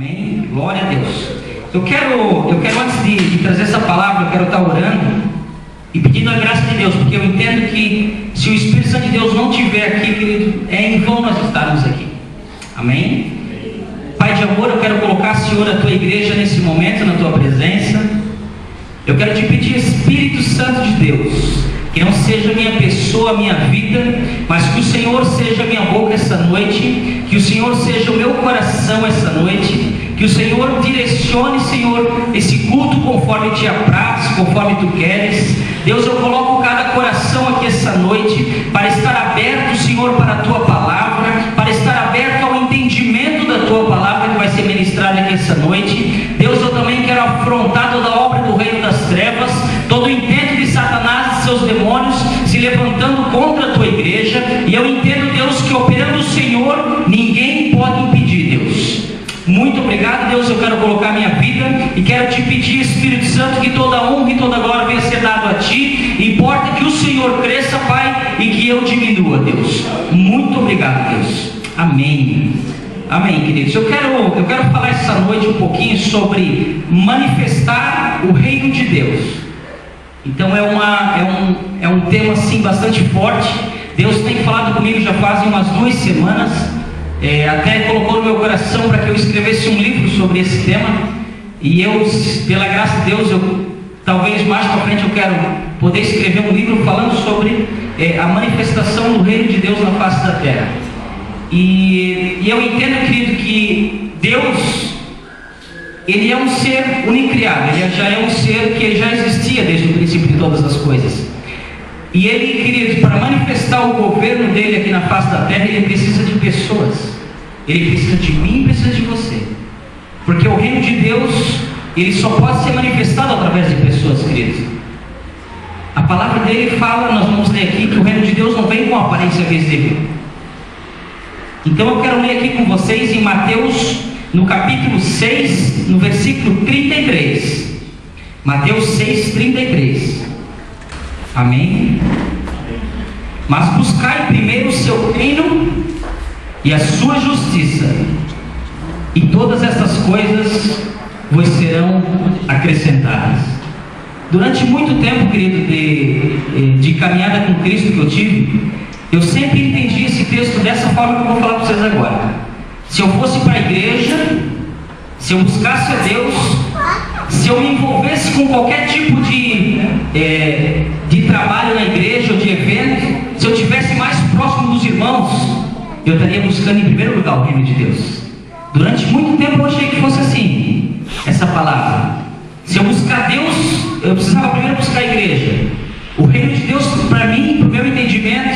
Amém? Glória a Deus. Eu quero antes de trazer essa palavra, eu quero estar orando e pedindo a graça de Deus, porque eu entendo que se o Espírito Santo de Deus não estiver aqui, querido, é em vão nós estarmos aqui. Amém? Pai de amor, eu quero colocar, Senhor, a tua igreja nesse momento, na tua presença. Eu quero te pedir, Espírito Santo de Deus, que não seja minha pessoa, minha vida, mas que o Senhor seja minha boca essa noite, que o Senhor seja o meu coração essa noite, que o Senhor direcione, Senhor, esse culto conforme te apraz, conforme tu queres. Deus, eu coloco cada coração aqui essa noite para estar aberto, Senhor, para a tua palavra, para estar aberto ao entendimento da tua palavra que vai ser ministrada aqui essa noite. Deus, eu também quero afrontar toda a obra do reino das trevas, todo o intento de Satanás e seus demônios se levantando contra a tua igreja, e eu entendo, Deus, que operando o Senhor, ninguém pode impedir, Deus. Muito obrigado, Deus. Eu quero colocar minha vida e quero te pedir, Espírito Santo, que toda honra e toda glória venha ser dado a ti. Importa que o Senhor cresça, Pai, e que eu diminua, Deus. Muito obrigado, Deus. Amém. Amém, queridos. Eu quero falar essa noite um pouquinho sobre manifestar o reino de Deus. Então é um tema assim bastante forte. Deus tem falado comigo já faz umas 2 semanas. Até colocou no meu coração para que eu escrevesse um livro sobre esse tema. E eu, pela graça de Deus, talvez mais para frente eu quero poder escrever um livro falando sobre a manifestação do reino de Deus na face da terra. E eu entendo, querido, que Deus, Ele é um ser unicriado. Ele já é um ser que já existia desde o princípio de todas as coisas. E Ele, querido, para manifestar o governo dele aqui na face da terra, Ele precisa de pessoas. Ele precisa de mim e precisa de você. Porque o reino de Deus, ele só pode ser manifestado através de pessoas, queridos. A palavra dele fala, nós vamos ler aqui, que o reino de Deus não vem com aparência visível. Então eu quero ler aqui com vocês em Mateus, no capítulo 6, no versículo 33. Mateus 6, 33. Amém? Mas buscai primeiro o seu reino e a sua justiça, e todas estas coisas vos serão acrescentadas. Durante muito tempo, querido, de caminhada com Cristo que eu tive, eu sempre entendi esse texto dessa forma que eu vou falar para vocês agora. Se eu fosse para a igreja, se eu buscasse a Deus, se eu me envolvesse com qualquer tipo de trabalho na igreja ou de evento, se eu estivesse mais próximo dos irmãos, eu estaria buscando em primeiro lugar o reino de Deus. Durante muito tempo eu achei que fosse assim, essa palavra. Se eu buscar Deus, eu precisava primeiro buscar a igreja. O reino de Deus, para mim, para o meu entendimento,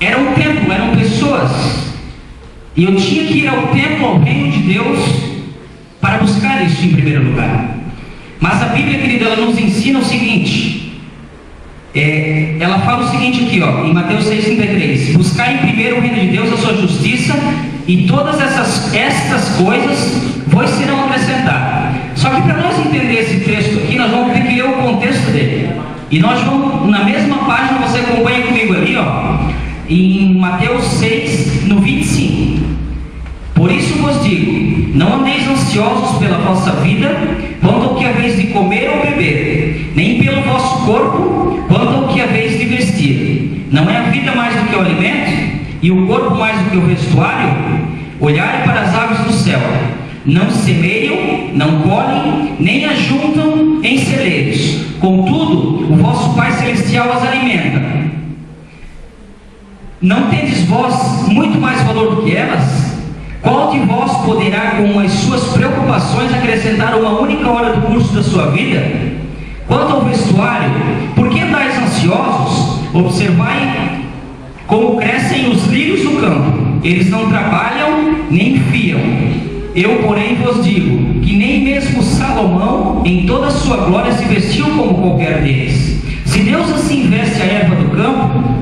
era um templo, eram pessoas. E eu tinha que ir ao templo, ao reino de Deus, para buscar isso em primeiro lugar. Mas a Bíblia, querida, ela nos ensina o seguinte. Ela fala o seguinte aqui, ó, em Mateus 6,33: buscai primeiro o reino de Deus, a sua justiça, e todas estas coisas vos serão acrescentadas. Só que para nós entender esse texto aqui, nós vamos ter que ler o contexto dele. E nós vamos, na mesma página, você acompanha comigo ali, ó, em Mateus 6, no 25. Por isso vos digo, não andeis ansiosos pela vossa vida, quanto ao que haveis de comer ou beber, nem pelo vosso corpo, quanto ao que haveis de vestir. Não é a vida mais do que o alimento, e o corpo mais do que o vestuário? Olhai para as aves do céu, não semeiam, não colhem, nem ajuntam em celeiros, contudo o vosso Pai Celestial as alimenta. Não tendes vós muito mais valor do que elas? Qual de vós poderá, com as suas preocupações, acrescentar uma única hora do curso da sua vida? Quanto ao vestuário, por que andais ansiosos? Observai como crescem os lírios do campo. Eles não trabalham nem fiam. Eu, porém, vos digo que nem mesmo Salomão, em toda a sua glória, se vestiu como qualquer deles. Se Deus assim veste a erva do campo,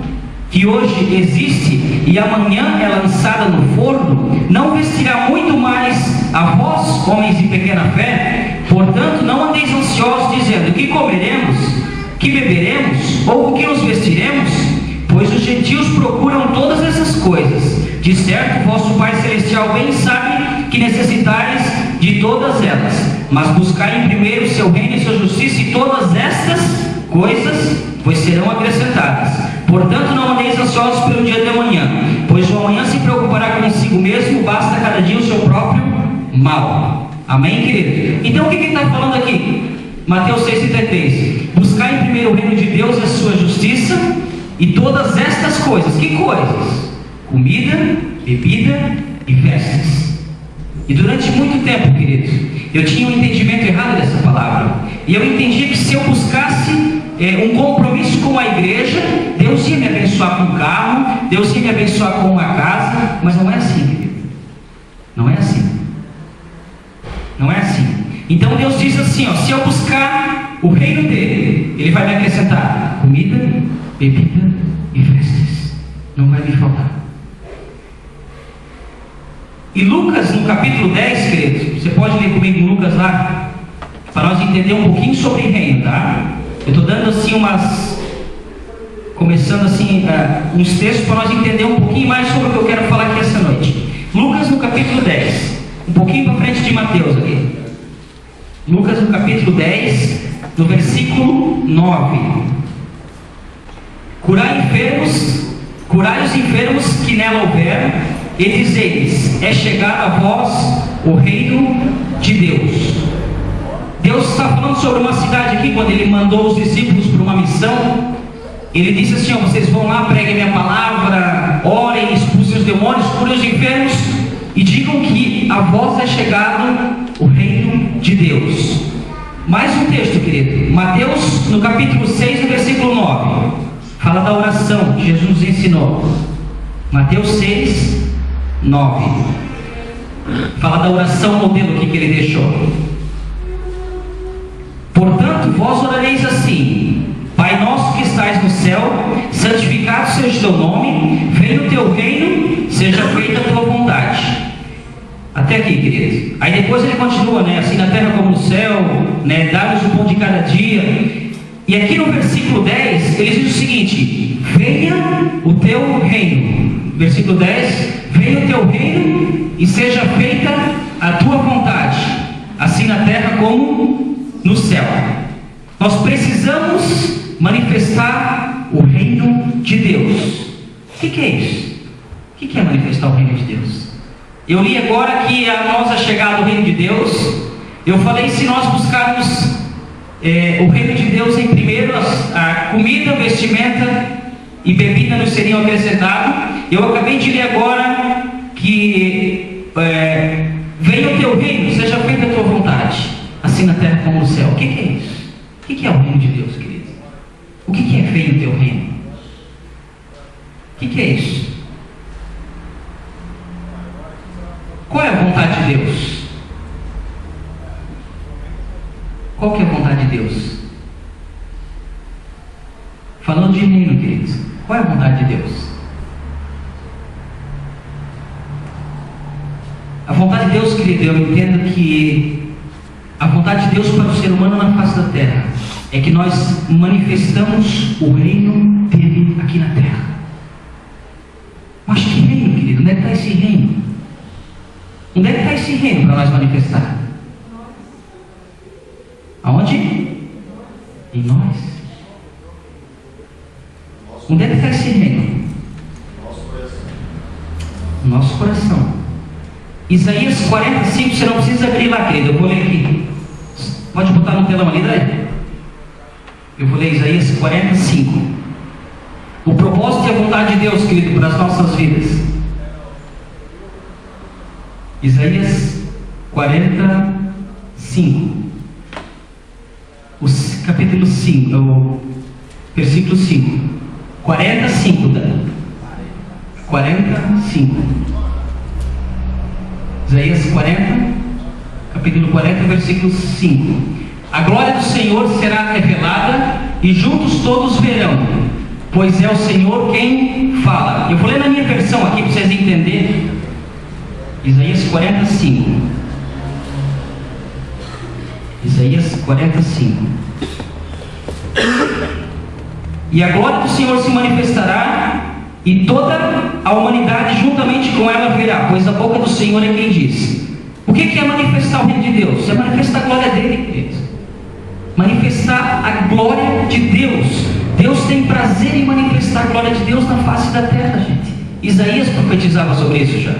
que hoje existe e amanhã é lançada no forno, não vestirá muito mais a vós, homens de pequena fé? Portanto, não andeis ansiosos, dizendo: que comeremos, que beberemos, ou o que nos vestiremos? Pois os gentios procuram todas essas coisas. De certo, vosso Pai Celestial bem sabe que necessitais de todas elas, mas buscai em primeiro o seu reino e sua justiça, e todas estas coisas vos serão acrescentadas. Portanto, não andeis ansiosos pelo dia de amanhã, pois o amanhã se preocupará consigo mesmo, basta cada dia o seu próprio mal. Amém, querido? Então o que ele está falando aqui? Mateus 6,33: buscar em primeiro o reino de Deus e a sua justiça, e todas estas coisas. Que coisas? Comida, bebida e vestes. E durante muito tempo, queridos, eu tinha um entendimento errado dessa palavra, e eu entendia que se eu buscasse um compromisso com a igreja, Deus ia me abençoar com um carro, Deus ia me abençoar com uma casa. Mas não é assim, querido. Não é assim. Não é assim. Então Deus diz assim, ó: se eu buscar o reino dele, ele vai me acrescentar comida, bebida e vestes. Não vai me faltar. E Lucas, no capítulo 10, queridos, você pode ler comigo em Lucas lá, para nós entender um pouquinho sobre reino, tá? Eu estou dando assim começando assim uns textos para nós entender um pouquinho mais sobre o que eu quero falar aqui essa noite. Lucas no capítulo 10, um pouquinho para frente de Mateus aqui. Lucas no capítulo 10, no versículo 9: curai os enfermos que nela houver, e dizei-lhes: é chegado a vós o reino de Deus. Deus está falando sobre uma cidade aqui. Quando ele mandou os discípulos para uma missão, ele disse assim: ó, vocês vão lá, preguem minha palavra, orem, expulsem os demônios, curem os enfermos, e digam que a vós é chegado o reino de Deus. Mais um texto, querido. Mateus no capítulo 6, no versículo 9, fala da oração que Jesus nos ensinou. Mateus 6, 9, fala da oração modelo que ele deixou. Portanto, vós orareis assim: Pai nosso que estais no céu, santificado seja o teu nome, venha o teu reino, seja feita a tua vontade. Até aqui, queridos. Aí depois ele continua, né? Assim na terra como no céu, né? Dá-nos o pão de cada dia. E aqui no versículo 10, ele diz o seguinte: venha o teu reino. Versículo 10: venha o teu reino e seja feita a tua vontade, assim na terra como no céu. Nós precisamos manifestar o reino de Deus. O que é isso? O que é manifestar o reino de Deus? Eu li agora que a nós é chegado o reino de Deus. Eu falei, se nós buscarmos o reino de Deus em primeiro, a comida, vestimenta e bebida nos seriam acrescentados. Eu acabei de ler agora que venha o teu reino, seja feita a tua vontade, assim na terra como no céu. O que é isso? O que é o reino de Deus, querido? O que é venha o teu reino? O que é isso? Qual é a vontade de Deus? Qual que é a vontade de Deus? Falando de reino, queridos, qual é a vontade de Deus? A vontade de Deus, querido, eu entendo que a vontade de Deus para o ser humano na face da terra é que nós manifestamos o reino dele aqui na terra. Mas que reino, querido? Onde é que está esse reino? Onde é que está esse reino para nós manifestar? Aonde? Em nós. Onde é que está esse reino? No nosso coração. Isaías 45, você não precisa abrir lá, querido, eu vou ler aqui. Pode botar no telão ali, né? Eu vou ler Isaías 45. O propósito e a vontade de Deus, querido, para as nossas vidas. Isaías 45, o capítulo 5, o versículo 5. 45, tá? 45. Isaías 40, capítulo 40, versículo 5. A glória do Senhor será revelada, e juntos todos verão, pois é o Senhor quem fala. Eu vou ler na minha versão aqui para vocês entenderem. Isaías 45. Isaías 45. E a glória do Senhor se manifestará, e toda a humanidade juntamente com ela verá, pois a boca do Senhor é quem diz: O que é manifestar o reino de Deus? É manifestar a glória dele, queridos. Manifestar a glória de Deus. Deus tem prazer em manifestar a glória de Deus na face da terra, gente. Isaías profetizava sobre isso já.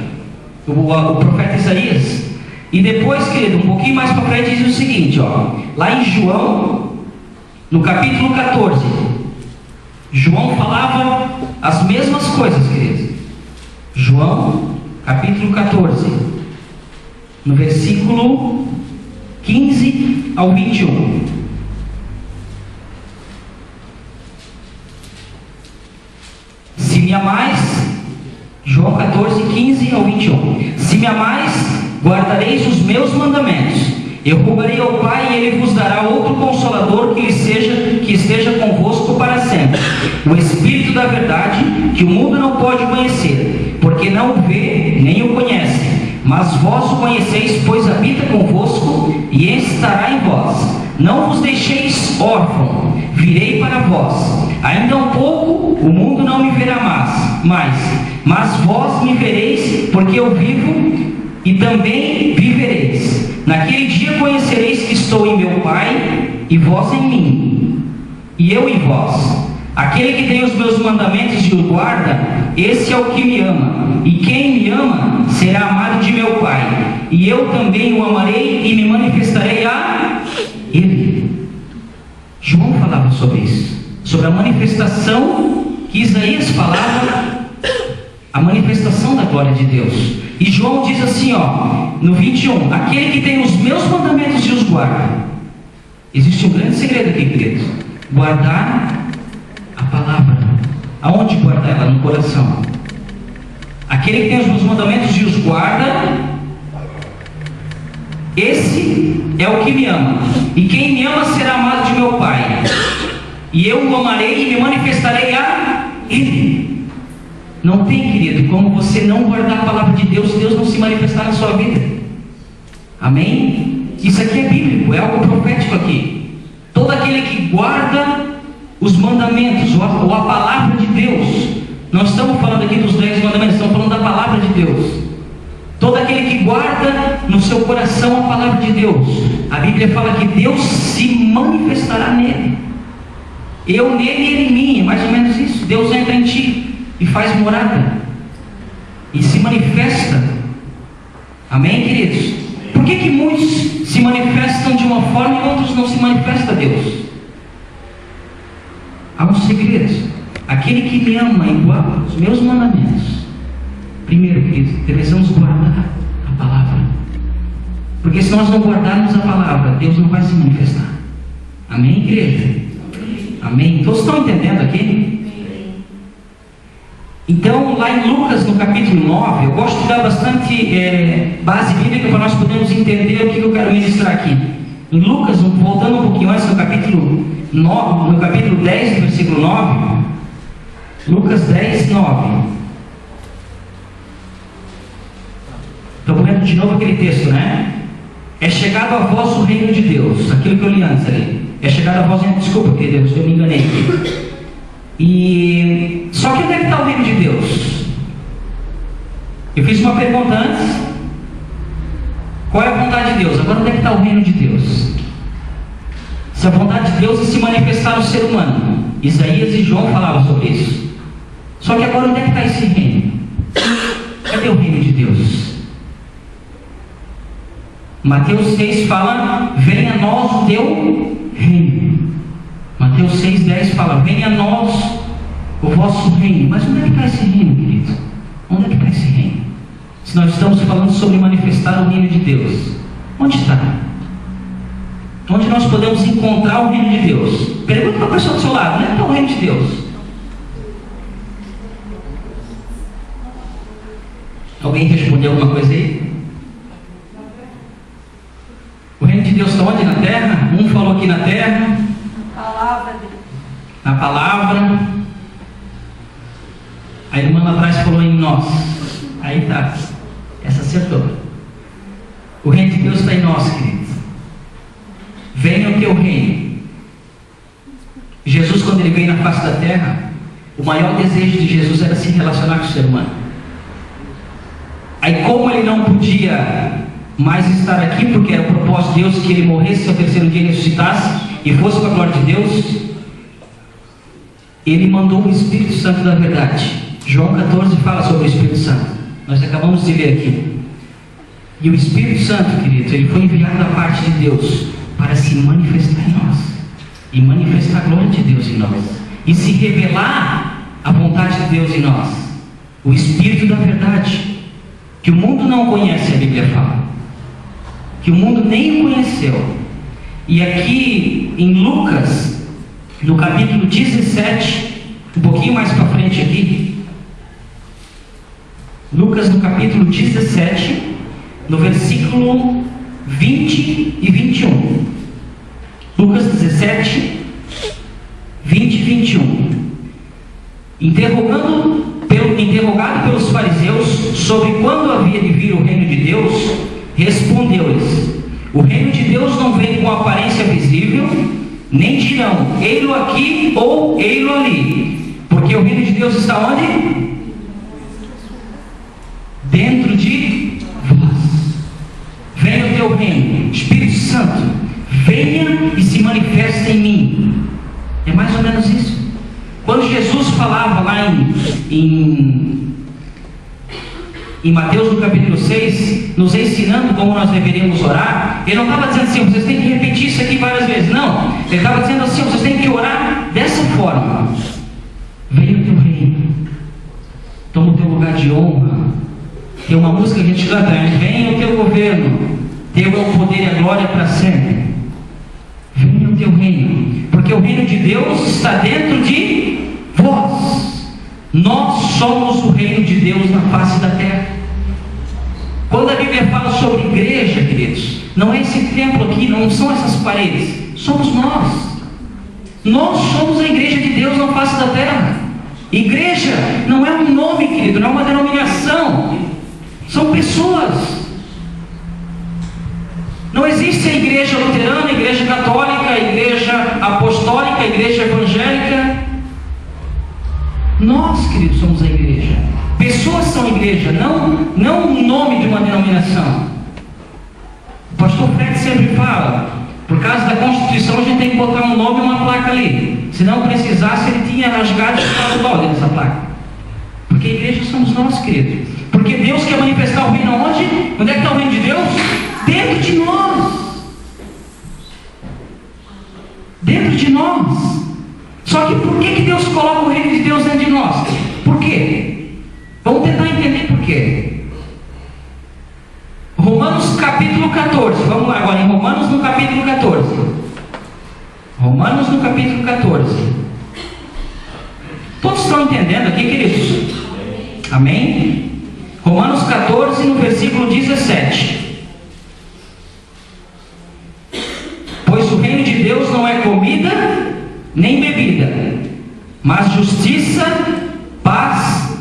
O profeta Isaías. E depois, querido, um pouquinho mais para frente diz o seguinte, ó. Lá em João, no capítulo 14, João falava as mesmas coisas, queridos. João, capítulo 14, no versículo 15 ao 21. Se me amais, João 14, 15 ao 21. Se me amais, guardareis os meus mandamentos. Eu rogarei ao Pai e Ele vos dará outro Consolador que esteja convosco para sempre. O Espírito da verdade, que o mundo não pode conhecer, porque não o vê nem o conhece. Mas vós o conheceis, pois habita convosco e estará em vós. Não vos deixeis órfão, virei para vós. Ainda um pouco, o mundo não me verá mas vós me vereis, porque eu vivo e também vivereis. Naquele dia conhecereis que estou em meu Pai, e vós em mim, e eu em vós. Aquele que tem os meus mandamentos e os guarda, esse é o que me ama. E quem me ama será amado de meu Pai, e eu também o amarei e me manifestarei a ele. João falava sobre isso, sobre a manifestação que Isaías falava, a manifestação da glória de Deus. E João diz assim, ó, no 21, aquele que tem os meus mandamentos e os guarda. Existe um grande segredo aqui, queridos. Guardar a palavra. Aonde guardar ela? No coração. Aquele que tem os meus mandamentos e os guarda, esse é o que me ama. E quem me ama será amado de meu Pai, e eu o amarei e me manifestarei a ele. Não tem, querido, como você não guardar a palavra de Deus, Deus não se manifestar na sua vida. Amém? Isso aqui é bíblico, é algo profético aqui. Todo aquele que guarda os mandamentos, ou a palavra de Deus, não estamos falando aqui dos 10 mandamentos, estamos falando da palavra de Deus. Todo aquele que guarda no seu coração a palavra de Deus, a Bíblia fala que Deus se manifestará nele. Eu nele e ele em mim, é mais ou menos isso. Deus entra em ti e faz morada, e se manifesta. Amém, queridos? Por que muitos se manifestam de uma forma e outros não se manifestam a Deus? Há um segredo. Aquele que me ama e guarda os meus mandamentos. Primeiro, queridos, precisamos guardar a palavra, porque se nós não guardarmos a palavra, Deus não vai se manifestar. Amém, igreja? Amém? Todos estão entendendo aqui? Então, lá em Lucas, no capítulo 9, eu gosto de dar bastante base bíblica para nós podermos entender o que eu quero ministrar aqui. Em Lucas, voltando um pouquinho antes, no capítulo 9, no capítulo 10, no versículo 9, Lucas 10, 9. Estou lendo de novo aquele texto, né? É chegado a vós o reino de Deus, aquilo que eu li antes ali. É chegado a vós, desculpa, queridos, eu me enganei aqui. E só que onde é que está o reino de Deus? Eu fiz uma pergunta antes. Qual é a vontade de Deus? Agora onde é que está o reino de Deus? Se a vontade de Deus é se manifestar no ser humano, Isaías e João falavam sobre isso. Só que agora onde é que está esse reino? Cadê o reino de Deus? Mateus 6 fala: venha a nós o teu reino. Mateus 6,10 fala: venha a nós o vosso reino. Mas onde é que está esse reino, querido? Onde é que está esse reino? Se nós estamos falando sobre manifestar o reino de Deus, onde está? Onde nós podemos encontrar o reino de Deus? Pergunta para a pessoa do seu lado: onde é que está o reino de Deus? Alguém respondeu alguma coisa aí? O reino de Deus está onde? Na terra? Um falou aqui na terra. Na palavra. A irmã lá atrás falou em nós. Aí tá. Essa acertou. O reino de Deus está em nós, queridos. Venha o teu reino. Jesus, quando ele veio na face da terra, o maior desejo de Jesus era se relacionar com o ser humano. Aí, como ele não podia mas estar aqui, porque era o propósito de Deus que ele morresse ao terceiro dia e ressuscitasse, e fosse para a glória de Deus, ele mandou o Espírito Santo da verdade. João 14 fala sobre o Espírito Santo. Nós acabamos de ler aqui. E o Espírito Santo, queridos, ele foi enviado da parte de Deus para se manifestar em nós, e manifestar a glória de Deus em nós, e se revelar a vontade de Deus em nós. O Espírito da verdade, que o mundo não conhece, a Bíblia fala, que o mundo nem conheceu. E aqui em Lucas, no capítulo 17, um pouquinho mais para frente aqui, Lucas no capítulo 17, no versículo 20 e 21. Lucas 17, 20 e 21. Interrogado pelos fariseus sobre quando havia de vir o reino de Deus, respondeu-lhes: o reino de Deus não vem com aparência visível, nem dirão, ei-lo aqui ou ei-lo ali, porque o reino de Deus está onde? Dentro de vós. Venha o teu reino. Espírito Santo, venha e se manifesta em mim. É mais ou menos isso. Quando Jesus falava lá em Mateus no capítulo 6, nos ensinando como nós deveríamos orar, ele não estava dizendo assim, vocês têm que repetir isso aqui várias vezes. Não, ele estava dizendo assim, vocês têm que orar dessa forma: venha o teu reino, toma o teu lugar de honra. Tem uma música que a gente canta, venha o teu governo, teu é o poder e a glória para sempre. Venha o teu reino, porque o reino de Deus está dentro de vós. Nós somos o reino de Deus na face da terra. Quando a Bíblia fala sobre igreja, queridos, não é esse templo aqui, não são essas paredes, somos nós. Nós somos a igreja de Deus na face da terra. Igreja não é um nome, querido, não é uma denominação, são pessoas. Não existe a igreja luterana, a igreja católica, a igreja apostólica, a igreja evangélica. Nós, queridos, somos a igreja. Pessoas são igreja, não um nome de uma denominação. O pastor Fred sempre fala, por causa da Constituição a gente tem que botar um nome e uma placa ali. Se não precisasse, ele tinha rasgado e ficado o balde nessa placa. Porque a igreja somos nós, queridos. Porque Deus quer manifestar o reino onde? Onde é que está o reino de Deus? Dentro de nós. Dentro de nós. Só que por que Deus coloca o reino de Deus dentro de nós? Por quê? Vamos tentar entender por quê. Romanos capítulo 14. Vamos lá agora em Romanos no capítulo 14. Romanos no capítulo 14. Todos estão entendendo aqui, queridos? Amém? Romanos 14 no versículo 17. Pois o reino de Deus não é comida nem bebida, mas justiça, paz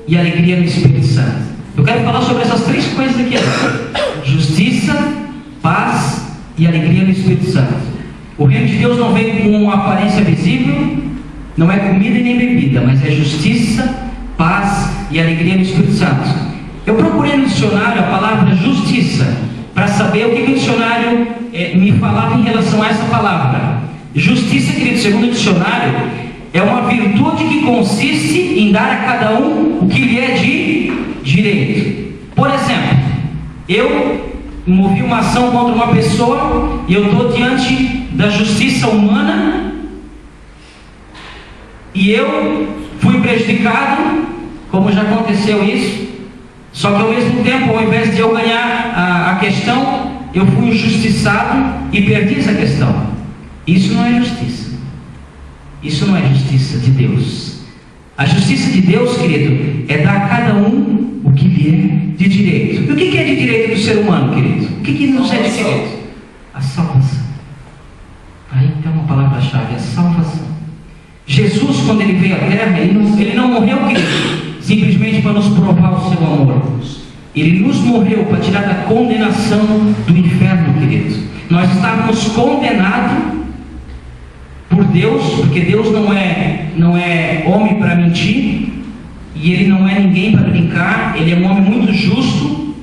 e alegria no Espírito Santo. Eu quero falar sobre essas três coisas aqui agora: justiça, paz e alegria no Espírito Santo. O reino de Deus não vem com uma aparência visível, não é comida e nem bebida, mas é justiça, paz e alegria no Espírito Santo. Eu procurei no dicionário a palavra justiça, para saber o que o dicionário me falava em relação a essa palavra. Justiça, querido, segundo o dicionário, é uma virtude que consiste em dar a cada um o que lhe é de direito. Por exemplo, eu movi uma ação contra uma pessoa e eu estou diante da justiça humana e eu fui prejudicado, como já aconteceu isso, só que ao mesmo tempo, ao invés de eu ganhar a questão, eu fui injustiçado e perdi essa questão. Isso não é justiça. Isso não é justiça de Deus. A justiça de Deus, querido, é dar a cada um o que lhe é de direito. E o que é de direito do ser humano, querido? O que nos é de direito? A salvação. Aí tem uma palavra-chave, a salvação. Jesus, quando ele veio à terra, ele não morreu, querido, simplesmente para nos provar o seu amor. Ele nos morreu para tirar da condenação do inferno, querido. Nós estávamos condenados por Deus, porque Deus não é homem para mentir, e Ele não é ninguém para brincar. Ele é um homem muito justo,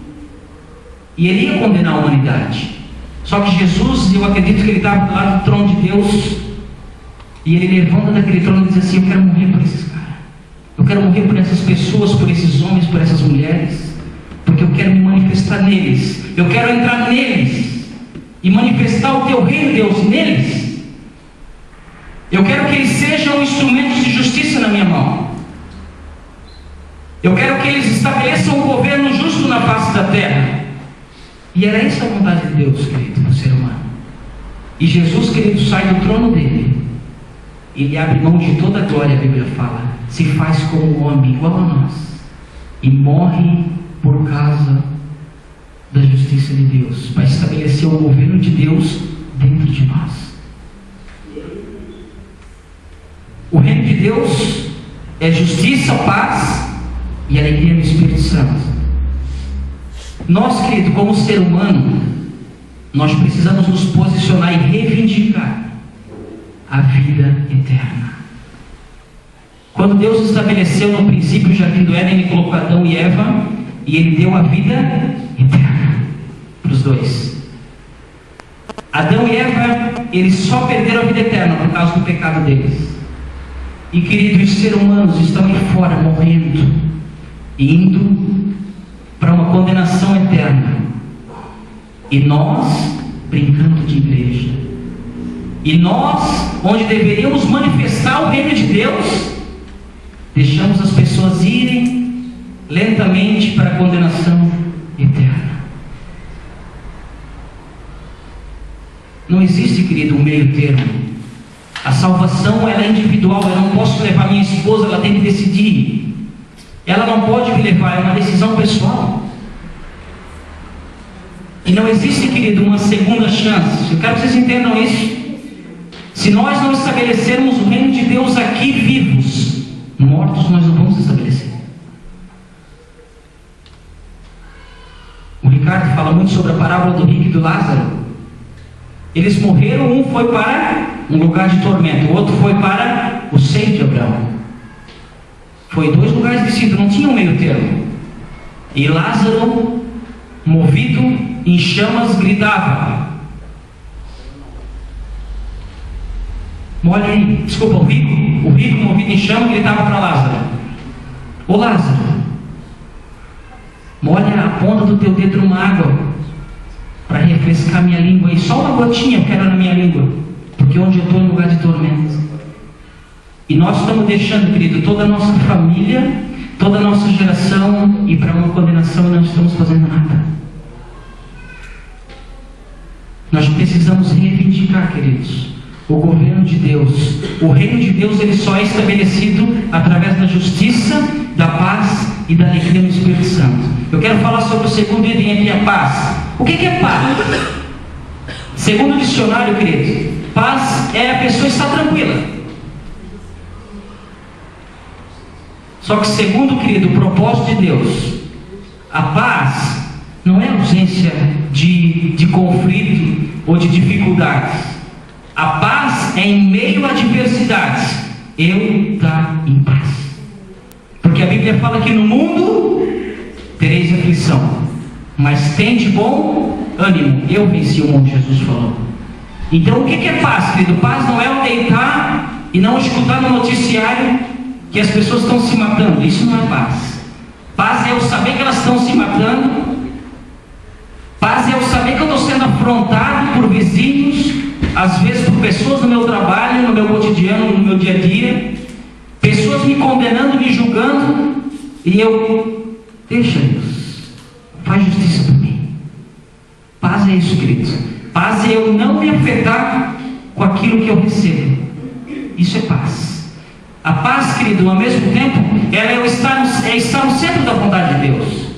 E ele ia condenar a humanidade. Só que Jesus, eu acredito que ele estava do lado do trono de Deus, e ele levanta daquele trono e diz assim: eu quero morrer por esses caras, eu quero morrer por essas pessoas, por esses homens, por essas mulheres, porque eu quero me manifestar neles, eu quero entrar neles e manifestar o teu reino, Deus, neles. Eu quero que eles sejam instrumentos de justiça na minha mão. Eu quero que eles estabeleçam um governo justo na face da terra. E era essa a vontade de Deus, querido, para o ser humano. E Jesus, querido, sai do trono dele. Ele abre mão de toda a glória, a Bíblia fala. Se faz como um homem igual a nós. E morre por causa da justiça de Deus, para estabelecer o governo de Deus dentro de nós. O reino de Deus é justiça, paz e alegria no Espírito Santo. Nós, querido, como ser humano, nós precisamos nos posicionar e reivindicar a vida eterna. Quando Deus estabeleceu no princípio o jardim do Éden, ele colocou Adão e Eva, e ele deu a vida eterna para os dois. Adão e Eva, eles só perderam a vida eterna por causa do pecado deles. E, querido, os seres humanos estão aí fora morrendo, indo para uma condenação eterna. E nós brincando de igreja. E nós, onde deveríamos manifestar o reino de Deus, deixamos as pessoas irem lentamente para a condenação eterna. Não existe, querido, um meio termo. A salvação, ela é individual. Eu não posso levar minha esposa, ela tem que decidir. Ela não pode me levar, é uma decisão pessoal. E não existe, querido, uma segunda chance. Eu quero que vocês entendam isso. Se nós não estabelecermos o reino de Deus aqui vivos, mortos nós não vamos estabelecer. O Ricardo fala muito sobre a parábola do rico e do Lázaro. Eles morreram, um foi para um lugar de tormento, o outro foi para o seio de Abraão. Foi dois lugares distintos, não tinha um meio termo. E Lázaro, movido em chamas, gritava. Olha aí, desculpa, o rico movido em chamas gritava para Lázaro: ô Lázaro, molha a ponta do teu dedo numa água para refrescar minha língua aí, só uma gotinha eu quero na minha língua, porque onde eu estou é um lugar de tormento. E nós estamos deixando, querido, toda a nossa família, toda a nossa geração ir para uma condenação e não estamos fazendo nada. Nós precisamos reivindicar, queridos, o governo de Deus. O reino de Deus, ele só é estabelecido através da justiça, da paz e da alegria no Espírito Santo. Eu quero falar sobre o segundo item aqui, a paz. O que é paz? Segundo o dicionário, querido, paz é a pessoa estar tranquila. Só que segundo, querido, o propósito de Deus, a paz não é ausência de conflito ou de dificuldades. A paz é em meio a adversidades. Eu estar em paz. Porque a Bíblia fala que no mundo tereis aflição, mas tende bom ânimo. Eu venci o mundo, Jesus falou. Então o que é paz, querido? Paz não é eu deitar e não escutar no noticiário que as pessoas estão se matando. Isso não é paz. Paz é eu saber que elas estão se matando. Paz é eu saber que eu estou sendo afrontado por vizinhos, às vezes por pessoas no meu trabalho, no meu cotidiano, no meu dia a dia, pessoas me condenando, me julgando, e eu, deixa Deus, faz justiça por mim. Paz é isso, queridos. Paz é eu não me afetar com aquilo que eu recebo. Isso é paz. A paz, querido, ao mesmo tempo, ela é estar no centro da vontade de Deus.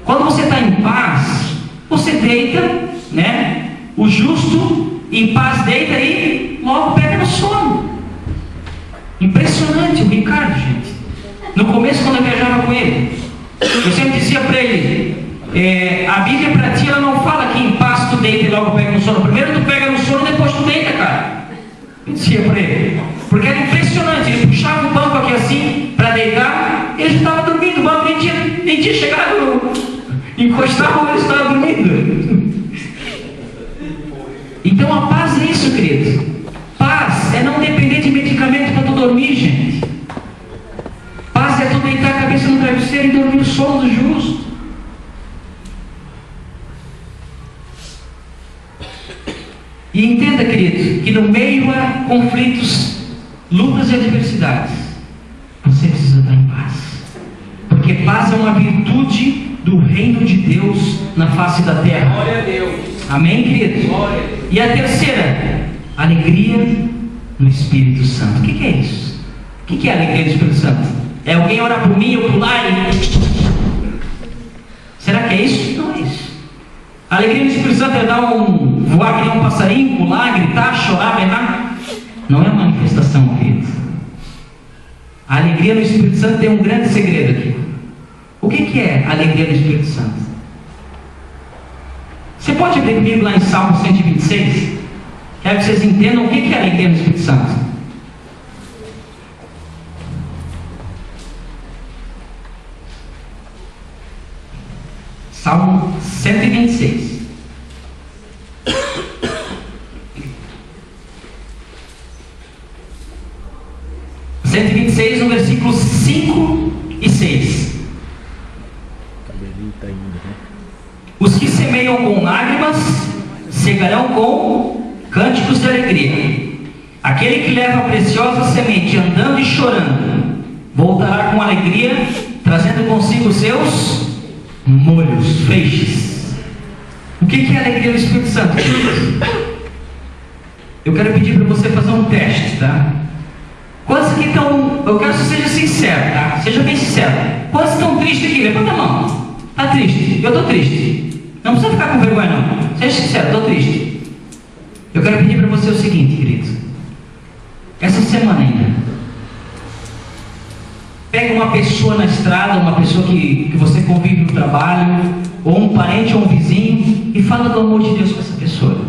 Quando você está em paz, você deita, né? O justo em paz deita e logo pega no sono. Impressionante o Ricardo, gente. No começo, quando eu viajava com ele, eu sempre dizia para ele: a Bíblia para ti, ela não fala que em paz tu deita e logo pega no sono. Primeiro tu pega no sono, depois tu deita, cara. Eu dizia para ele, porque era impressionante. Ele puxava o banco aqui assim para deitar, ele já estava dormindo, o banco nem tinha chegado Encostava e estava dormindo. Então a paz é isso, querido. Paz é não depender de medicamento para tu dormir, gente. Paz é tu deitar a cabeça no travesseiro e dormir o sono do justo. E entenda, querido, que no meio a conflitos, lutas e adversidades, você precisa estar em paz. Porque paz é uma virtude do reino de Deus na face da terra. Glória a Deus. Amém, querido? Glória a Deus. E a terceira, alegria no Espírito Santo. O que é isso? O que é a alegria do Espírito Santo? É alguém orar por mim, eu pular e... Será que é isso? Não é isso. A alegria do Espírito Santo é dar voar que nem um passarinho, pular, gritar, chorar, berrar. Não é uma manifestação, querido. A alegria do Espírito Santo tem um grande segredo aqui. O que é a alegria do Espírito Santo? Você pode abrir comigo lá em Salmo 126? Quero que vocês entendam o que é a alegria do Espírito Santo. Salmo 126. No versículo 5 e 6. Os que semeiam com lágrimas cegarão com cânticos de alegria. Aquele que leva a preciosa semente andando e chorando voltará com alegria, trazendo consigo seus molhos, feixes. O que é a alegria do Espírito Santo? Eu quero pedir para você fazer um teste, tá? Quantos aqui estão... Eu quero que você seja sincero, tá? Seja bem sincero. Quantos estão tristes aqui? Levanta a mão. Está triste? Eu estou triste. Não precisa ficar com vergonha, não. Seja sincero, estou triste. Eu quero pedir para você o seguinte, querido. Essa semana ainda, pega uma pessoa na estrada, uma pessoa que você convive no trabalho, ou um parente ou um vizinho, e fala do amor de Deus com essa pessoa.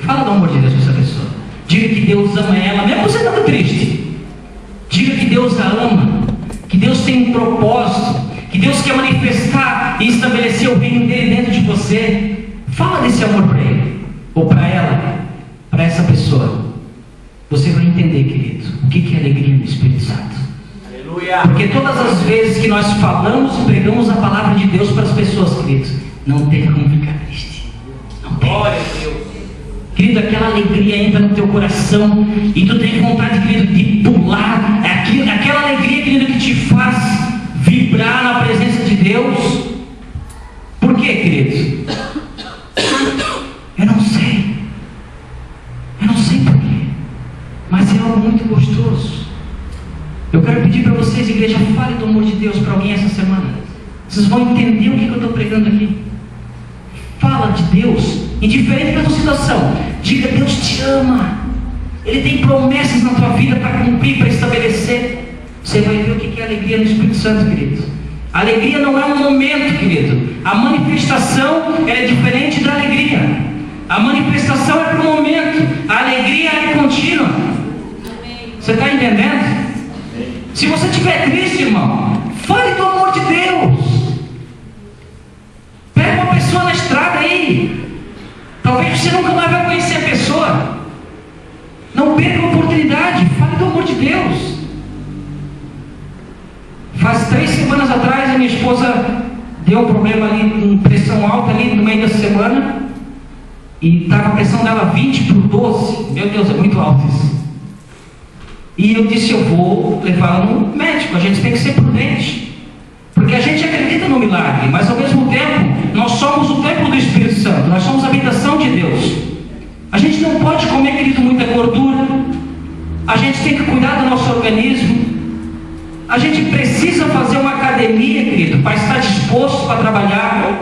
Fala do amor de Deus com essa pessoa. Diga que Deus ama ela, mesmo você estando triste. Diga que Deus a ama, que Deus tem um propósito, que Deus quer manifestar e estabelecer o reino dele dentro de você. Fala desse amor para ele, ou para ela, para essa pessoa. Você vai entender, querido, o que é alegria no Espírito Santo. Aleluia. Porque todas as vezes que nós falamos e pregamos a palavra de Deus para as pessoas, queridos, não tem como ficar triste. Não tem. Glória a Deus. Querido, aquela alegria entra no teu coração e tu tem vontade, querido, de pular. É aquela alegria, querido, que te faz vibrar na presença de Deus. Por quê, querido? Eu não sei. Eu não sei por quê. Mas é algo muito gostoso. Eu quero pedir para vocês, igreja, fale do amor de Deus para alguém essa semana. Vocês vão entender o que eu estou pregando aqui. Fala de Deus, indiferente da tua situação. Diga: Deus te ama. Ele tem promessas na tua vida para cumprir, para estabelecer. Você vai ver o que é alegria no Espírito Santo, querido. A alegria não é um momento, querido. A manifestação é diferente da alegria. A manifestação é para o momento. A alegria é contínua. Você está entendendo? Se você estiver triste, irmão, fale do amor de Deus. Pega uma pessoa na estrada aí. Talvez você nunca mais vai conhecer a pessoa. Não perca a oportunidade. Fale do amor de Deus. Faz 3 semanas atrás a minha esposa deu um problema ali, com pressão alta ali no meio da semana. E estava a pressão dela 20/12. Meu Deus, é muito alto isso. E eu disse: eu vou levá-la no médico. A gente tem que ser prudente. Porque a gente acredita no milagre, mas ao mesmo tempo, nós somos o templo do Espírito Santo, nós somos a habitação de Deus. A gente não pode comer, querido, muita gordura. A gente tem que cuidar do nosso organismo. A gente precisa fazer uma academia, querido, para estar disposto para trabalhar.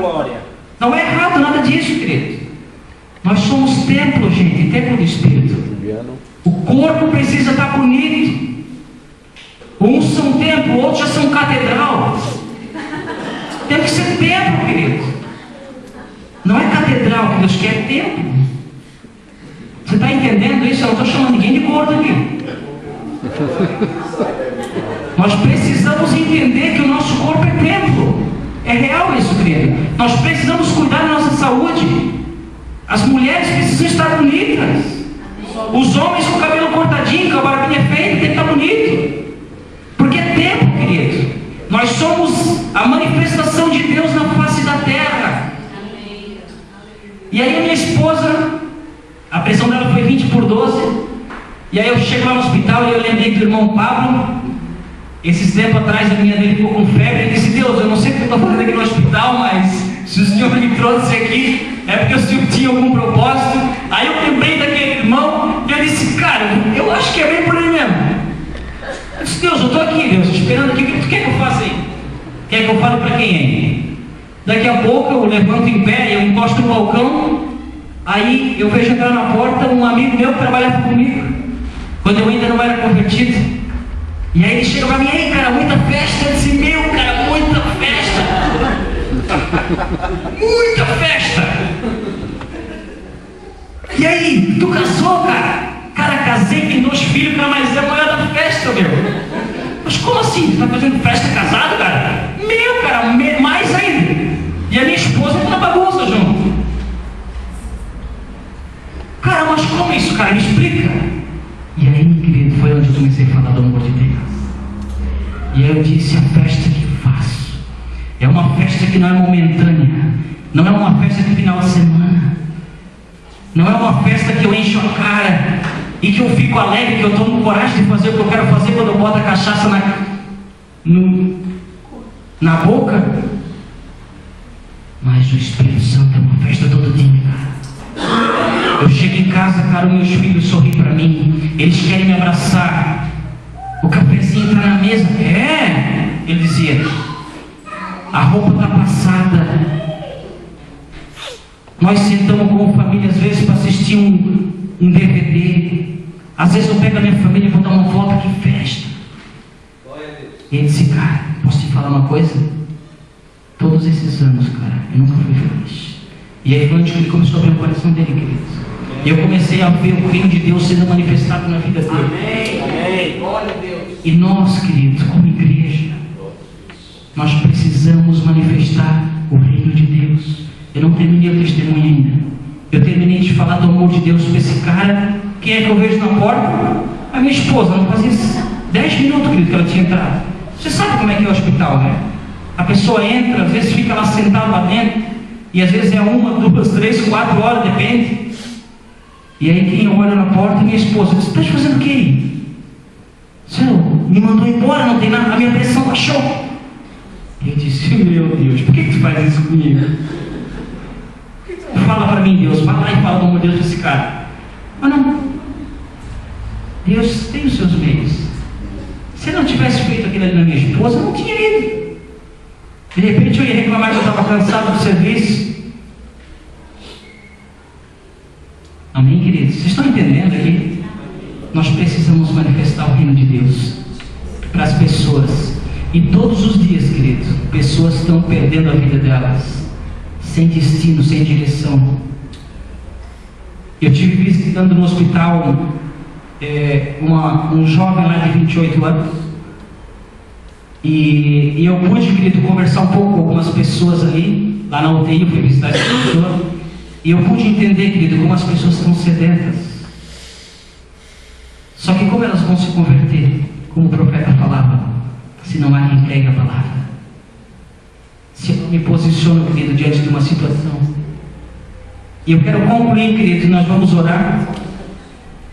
Não é errado nada disso, querido. Nós somos templo, gente, templo do Espírito. O corpo precisa estar bonito. Uns são templo, outros já são catedral. Tem que ser templo, querido. Não é catedral que Deus quer, é templo. Você está entendendo isso? Eu não estou chamando ninguém de gordo aqui. Nós precisamos entender que o nosso corpo é templo. É real isso, querido. Nós precisamos cuidar da nossa saúde. As mulheres precisam estar bonitas. Os homens com o cabelo cortadinho, com a barbinha feita, tem que estar bonito. Porque é tempo, querido. Nós somos a manifestação de Deus na face da terra. E aí a minha esposa, a pressão dela foi 20/12. E aí eu chego lá no hospital e eu lembrei do irmão Pablo. Esses tempos atrás a menina dele ficou com febre. Ele disse: Deus, eu não sei o que eu estou fazendo aqui no hospital, mas se o Senhor me trouxe aqui, é porque o Senhor tinha algum propósito. Aí eu lembrei daquele irmão e eu disse: cara, eu acho que é bem por aí mesmo. Eu disse: Deus, eu estou aqui, Deus, esperando aqui. O que tu quer que eu faça aí? Quer que eu fale para quem é? Daqui a pouco eu levanto em pé, eu encosto no balcão. Aí eu vejo entrar na porta um amigo meu que trabalhava comigo, quando eu ainda não era convertido. E aí ele chega pra mim: aí, cara, muita festa. Eu disse: meu, cara, muita festa. Muita festa. E aí, tu casou, cara? Cara, casei, tem 2 filhos, cara, mas é a maior da festa, meu. Mas como assim? Tu tá fazendo festa casado, cara? Meu, cara, mais ainda. E a minha esposa tá na bagunça junto. Cara, mas como isso, cara? Me explica. E aí, meu querido, foi onde eu comecei a falar do amor de Deus. E aí eu disse: a festa que faço é uma festa que não é momentânea, não é uma festa de final de semana, não é uma festa que eu encho a cara e que eu fico alegre, que eu estou com coragem de fazer o que eu quero fazer quando eu boto a cachaça na boca. Mas o Espírito Santo é uma festa todo dia, cara. Eu chego em casa, cara, meus filhos sorriem para mim, eles querem me abraçar. O cafezinho está na mesa. Ele dizia, a roupa está passada. Nós sentamos como família às vezes para assistir um DVD. Às vezes eu pego a minha família e vou dar uma volta. Que festa. E ele disse: cara, posso te falar uma coisa? Todos esses anos, cara, eu nunca fui feliz. E aí foi onde ele começou a abrir o coração dele, queridos. E eu comecei a ver o reino de Deus sendo manifestado na vida dele. Amém, amém. Glória a Deus. E nós, queridos, como igreja, nós precisamos manifestar o reino de Deus. Eu não terminei o testemunho ainda. Eu terminei de falar do amor de Deus para esse cara. Quem é que eu vejo na porta? A minha esposa. Não fazia 10 minutos, querido, que ela tinha entrado. Você sabe como é que é o hospital, né? A pessoa entra, às vezes fica lá sentado lá dentro, e às vezes é 1, 2, 3, 4 horas, depende. E aí quem olha na porta é minha esposa. Você está fazendo o que aí? Você me mandou embora, não tem nada, a minha pressão baixou. E eu disse: meu Deus, por que tu faz isso comigo? Fala para mim, Deus, vai lá e fala do amor de Deus desse cara. Mas não, Deus tem os seus meios. Se eu não tivesse feito aquilo ali na minha esposa, eu não tinha ido. De repente eu ia reclamar que eu estava cansado do serviço. Amém, queridos? Vocês estão entendendo aqui? Nós precisamos manifestar o reino de Deus para as pessoas. E todos os dias, querido, pessoas estão perdendo a vida delas, sem destino, sem direção. Eu tive visitando no hospital um jovem lá de 28 anos. E eu pude, querido, conversar um pouco com algumas pessoas ali, lá na UTI. Eu fui visitar essa pessoa. E eu pude entender, querido, como as pessoas estão sedentas. Só que como elas vão se converter? Como o profeta falava: se não há quem pregue a palavra. Se eu me posiciono, querido, diante de uma situação. E eu quero concluir, querido, nós vamos orar.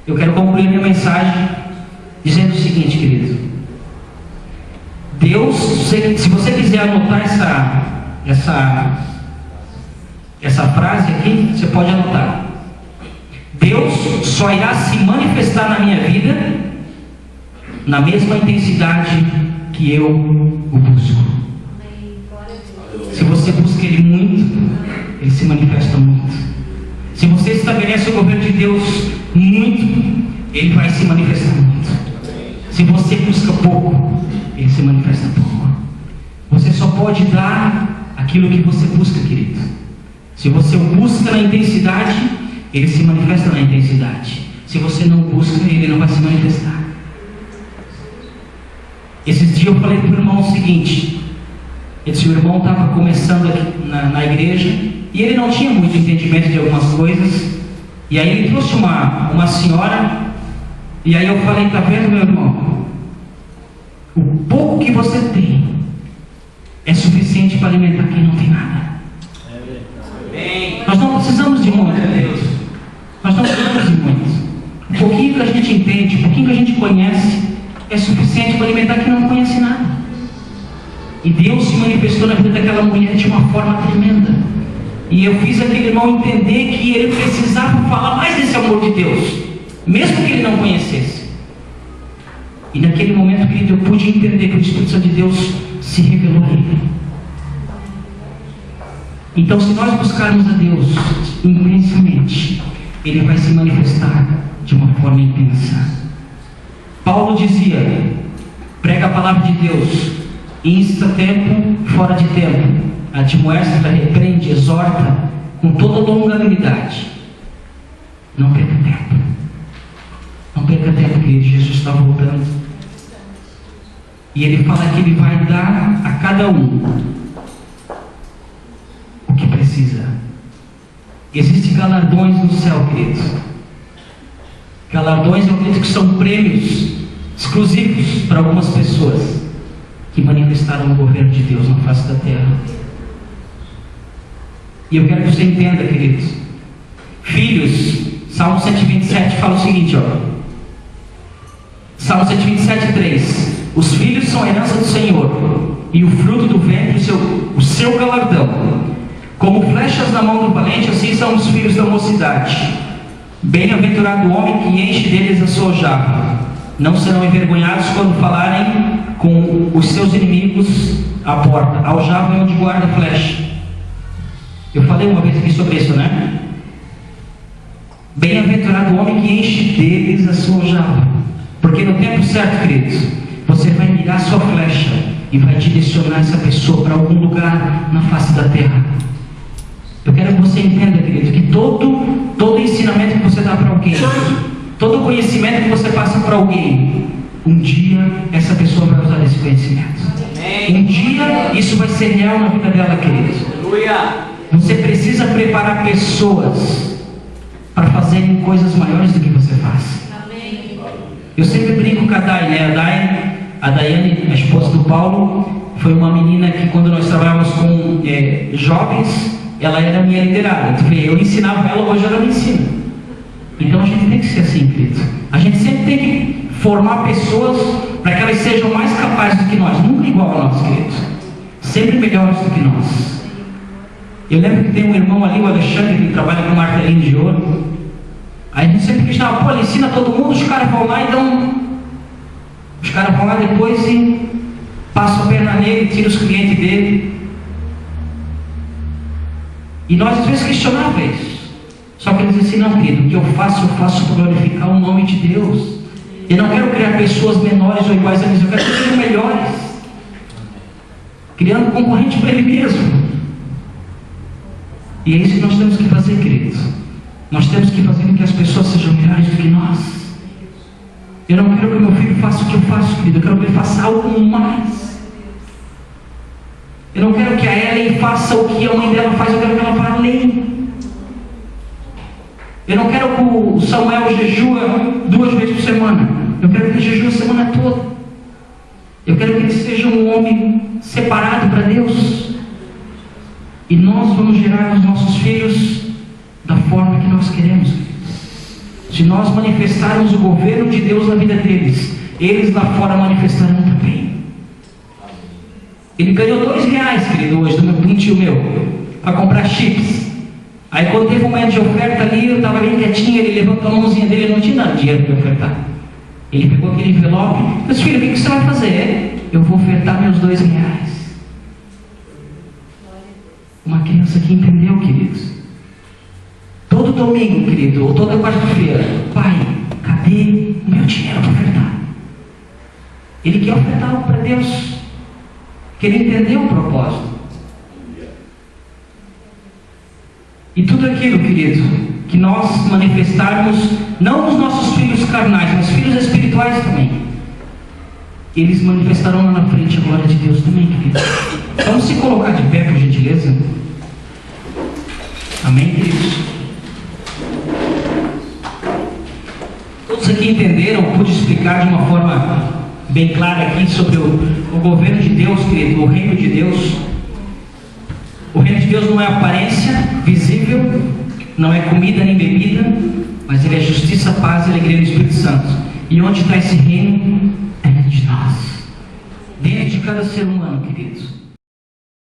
Eu quero concluir minha mensagem dizendo o seguinte, querido: Deus, se você quiser anotar essa frase aqui, você pode anotar. Deus só irá se manifestar na minha vida na mesma intensidade que eu o busco. Se você busca Ele muito, Ele se manifesta muito. Se você estabelece o governo de Deus muito, Ele vai se manifestar muito. Se você busca pouco, Ele se manifesta pouco. Você só pode dar aquilo que você busca, querido. Se você o busca na intensidade, Ele se manifesta na intensidade. Se você não busca, Ele não vai se manifestar. Esses dias eu falei para o irmão o seguinte: Ele disse: o irmão estava começando aqui na igreja e ele não tinha muito entendimento de algumas coisas. E aí ele trouxe uma senhora, e aí eu falei: está vendo, meu irmão? O pouco que você tem é suficiente para alimentar quem não tem nada. Nós não precisamos de muito, Deus. Nós não precisamos de muito. Um pouquinho que a gente entende, um pouquinho que a gente conhece, é suficiente para alimentar quem não conhece nada. E Deus se manifestou na vida daquela mulher de uma forma tremenda. E eu fiz aquele irmão entender que ele precisava falar mais desse amor de Deus, mesmo que ele não conhecesse. E naquele momento, querido, eu pude entender que o Espírito Santo de Deus se revelou a ele. Então, se nós buscarmos a Deus intensamente, Ele vai se manifestar de uma forma intensa. Paulo dizia: prega a palavra de Deus, insta tempo, fora de tempo, admoesta, repreende, exorta, com toda longanimidade. Não perca tempo. Não perca tempo, querido. Jesus está voltando. E Ele fala que Ele vai dar a cada um o que precisa. Existem galardões no céu, queridos. Galardões, eu acredito que são prêmios exclusivos para algumas pessoas que manifestaram o governo de Deus na face da terra. E eu quero que você entenda, queridos. Filhos, Salmo 127 fala o seguinte, Salmo 127, 3: os filhos são a herança do Senhor, e o fruto do ventre o seu galardão. Como flechas na mão do valente, assim são os filhos da mocidade. Bem-aventurado o homem que enche deles a sua aljava. Não serão envergonhados quando falarem com os seus inimigos à porta. A aljava é onde guarda a flecha. Eu falei uma vez aqui sobre isso, né? Bem-aventurado o homem que enche deles a sua aljava. Porque no tempo certo, queridos, você vai mirar a sua flecha e vai direcionar essa pessoa para algum lugar na face da terra. Eu quero que você entenda, querido, que todo ensinamento que você dá para alguém, todo conhecimento que você passa para alguém, um dia essa pessoa vai usar esse conhecimento. Um dia isso vai ser real na vida dela, querido. Você precisa preparar pessoas para fazerem coisas maiores do que você faz. Eu sempre brinco com a Dai, né? A Daiane, a esposa do Paulo, foi uma menina que, quando nós trabalhávamos com jovens, ela era minha liderada. Eu ensinava ela, hoje ela me ensina. Então a gente tem que ser assim, querido. A gente sempre tem que formar pessoas para que elas sejam mais capazes do que nós, nunca igual a nós, queridos, sempre melhores do que nós. Eu lembro que tem um irmão ali, o Alexandre, que trabalha com martelinho de ouro. Aí a gente sempre questionava: pô, ele ensina todo mundo, os caras vão lá e dão. Os caras vão lá depois e passam a perna nele, tiram os clientes dele. E nós às vezes questionávamos isso. Só que ele diz assim: não, querido, o que eu faço para glorificar o nome de Deus. Eu não quero criar pessoas menores ou iguais a mim, eu quero que sejam melhores, criando concorrente para ele mesmo. E é isso que nós temos que fazer, queridos. Nós temos que fazer com que as pessoas sejam melhores do que nós. Eu não quero que o meu filho faça o que eu faço, querido. Eu quero que ele faça algo mais. Eu não quero que a Ellen faça o que a mãe dela faz. Eu quero que ela vá além. Eu não quero que o Samuel jejua 2 vezes por semana. Eu quero que ele jejue a semana toda. Eu quero que ele seja um homem separado para Deus. E nós vamos gerar os nossos filhos da forma que nós queremos. Se nós manifestarmos o governo de Deus na vida deles, eles lá fora manifestarão também. Ele ganhou R$2, querido, hoje, de um tio meu, para comprar chips. Aí quando teve um momento de oferta ali, eu estava bem quietinho, ele levantou a mãozinha dele, não tinha nada de dinheiro para ofertar. Ele pegou aquele envelope: mas filho, o que você vai fazer? Eu vou ofertar meus R$2. Uma criança que entendeu, queridos. Todo domingo, querido, ou toda quarta-feira: pai, cadê o meu dinheiro para ofertar? Ele quer ofertar algo para Deus, que ele entendeu o propósito. E tudo aquilo, querido, que nós manifestarmos, não os nossos filhos carnais, mas filhos espirituais também, eles manifestarão lá na frente a glória de Deus também, querido. Vamos se colocar de pé, por gentileza. Amém, queridos? Todos aqui entenderam, pude explicar de uma forma bem clara aqui sobre o governo de Deus, querido, o reino de Deus. O reino de Deus não é aparência visível, não é comida nem bebida, mas ele é justiça, paz e alegria do Espírito Santo. E onde está esse reino? É de nós, dentro de cada ser humano, queridos.